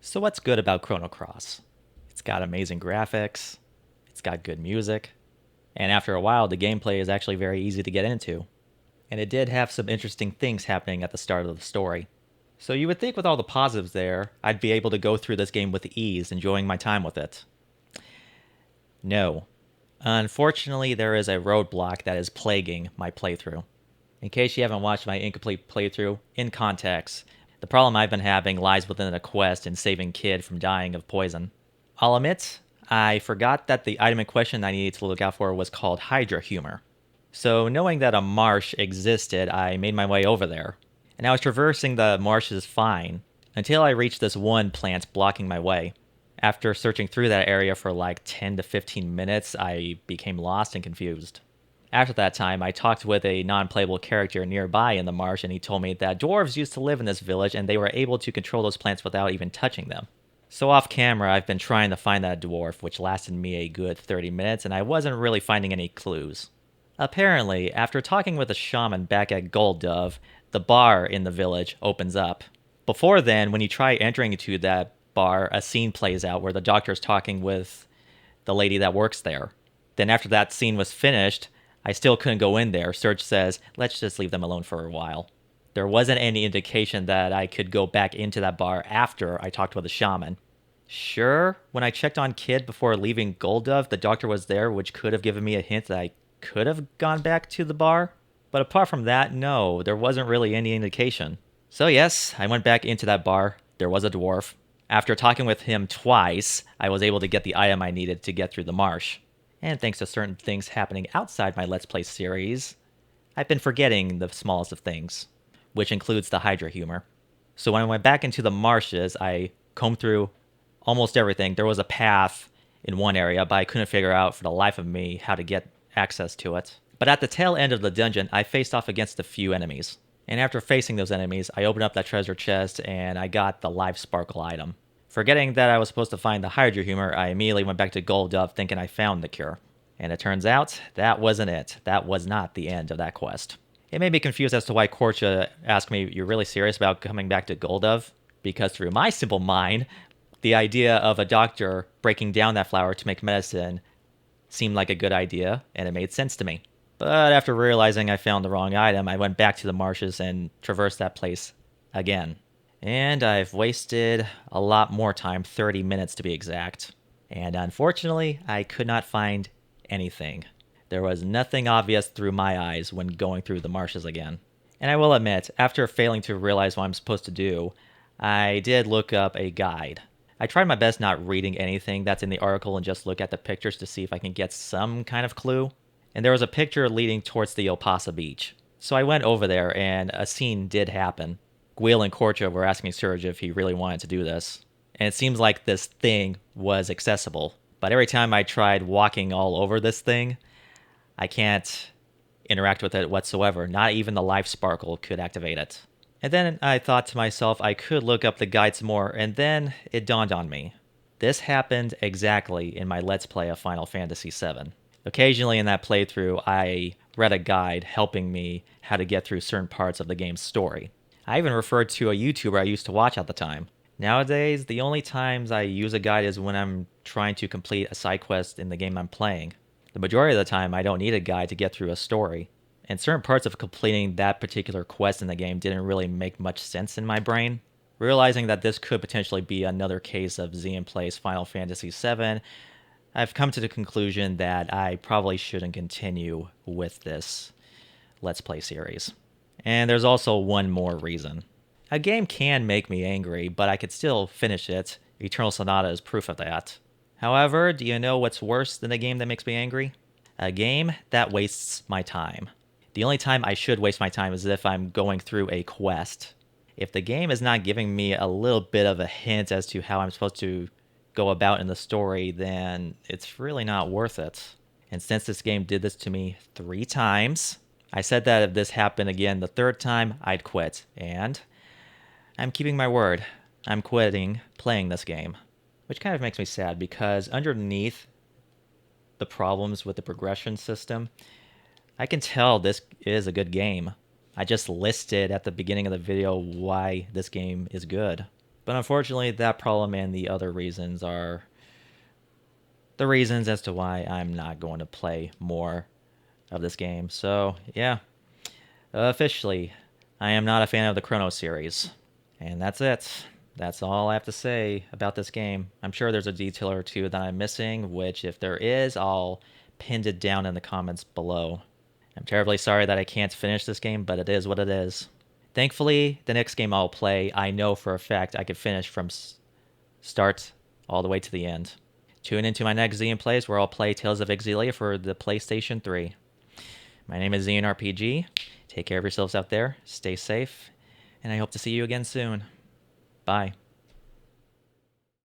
So what's good about Chrono Cross? It's got amazing graphics, it's got good music, and after a while the gameplay is actually very easy to get into. And it did have some interesting things happening at the start of the story. So you would think with all the positives there, I'd be able to go through this game with ease, enjoying my time with it. No. Unfortunately, there is a roadblock that is plaguing my playthrough. In case you haven't watched my incomplete playthrough, in context, the problem I've been having lies within a quest in saving Kid from dying of poison. I'll admit, I forgot that the item in question I needed to look out for was called Hydra Humor. So, knowing that a marsh existed, I made my way over there. And I was traversing the marshes fine until I reached this one plant blocking my way. After searching through that area for like 10 to 15 minutes, I became lost and confused. After that time, I talked with a non playable character nearby in the marsh, and he told me that dwarves used to live in this village and they were able to control those plants without even touching them. So, off camera, I've been trying to find that dwarf, which lasted me a good 30 minutes, and I wasn't really finding any clues. Apparently, after talking with a shaman back at Gold Dove, the bar in the village opens up. Before then, when you try entering into that bar, a scene plays out where the doctor is talking with the lady that works there. Then, after that scene was finished, I still couldn't go in there. Serge says, let's just leave them alone for a while. There wasn't any indication that I could go back into that bar after I talked with the shaman. Sure, when I checked on Kid before leaving Gold Dove, the doctor was there, which could have given me a hint that I could have gone back to the bar. But apart from that, no, there wasn't really any indication. So yes, I went back into that bar. There was a dwarf. After talking with him twice, I was able to get the item I needed to get through the marsh. And thanks to certain things happening outside my Let's Play series, I've been forgetting the smallest of things, which includes the Hydra humor. So when I went back into the marshes, I combed through almost everything. There was a path in one area, but I couldn't figure out for the life of me how to get access to it. But at the tail end of the dungeon, I faced off against a few enemies. And after facing those enemies, I opened up that treasure chest and I got the live sparkle item. Forgetting that I was supposed to find the Hydra humor, I immediately went back to Gold Dove thinking I found the cure. And it turns out, that wasn't it. That was not the end of that quest. It made me confused as to why Korcha asked me, you're really serious about coming back to Gold Dove? Because through my simple mind, the idea of a doctor breaking down that flower to make medicine seemed like a good idea, and it made sense to me. But after realizing I found the wrong item, I went back to the marshes and traversed that place again. And I've wasted a lot more time, 30 minutes to be exact. And unfortunately, I could not find anything. There was nothing obvious through my eyes when going through the marshes again. And I will admit, after failing to realize what I'm supposed to do, I did look up a guide. I tried my best not reading anything that's in the article and just look at the pictures to see if I can get some kind of clue. And there was a picture leading towards the Opasa beach. So I went over there and a scene did happen. Gwill and Korcha were asking Serge if he really wanted to do this. And it seems like this thing was accessible. But every time I tried walking all over this thing, I can't interact with it whatsoever. Not even the life sparkle could activate it. And then I thought to myself I could look up the guides more, and then it dawned on me. This happened exactly in my Let's Play of Final Fantasy VII. Occasionally in that playthrough, I read a guide helping me how to get through certain parts of the game's story. I even referred to a YouTuber I used to watch at the time. Nowadays, the only times I use a guide is when I'm trying to complete a side quest in the game I'm playing. The majority of the time, I don't need a guide to get through a story. And certain parts of completing that particular quest in the game didn't really make much sense in my brain. Realizing that this could potentially be another case of Xian plays Final Fantasy VII, I've come to the conclusion that I probably shouldn't continue with this Let's Play series. And there's also one more reason. A game can make me angry, but I could still finish it. Eternal Sonata is proof of that. However, do you know what's worse than a game that makes me angry? A game that wastes my time. The only time I should waste my time is if I'm going through a quest. If the game is not giving me a little bit of a hint as to how I'm supposed to go about in the story, then it's really not worth it. And since this game did this to me 3 times, I said that if this happened again the 3rd time, I'd quit. And I'm keeping my word. I'm quitting playing this game. Which kind of makes me sad because underneath the problems with the progression system, I can tell this is a good game. I just listed at the beginning of the video why this game is good. But unfortunately, that problem and the other reasons are the reasons as to why I'm not going to play more of this game. So, yeah, officially, I am not a fan of the Chrono series. And that's it. That's all I have to say about this game. I'm sure there's a detail or two that I'm missing, which, if there is, I'll pin it down in the comments below. I'm terribly sorry that I can't finish this game, but it is what it is. Thankfully, the next game I'll play, I know for a fact I could finish from start all the way to the end. Tune into my next Xeon Plays where I'll play Tales of Exillia for the PlayStation 3. My name is Xeon RPG. Take care of yourselves out there, stay safe, and I hope to see you again soon. Bye.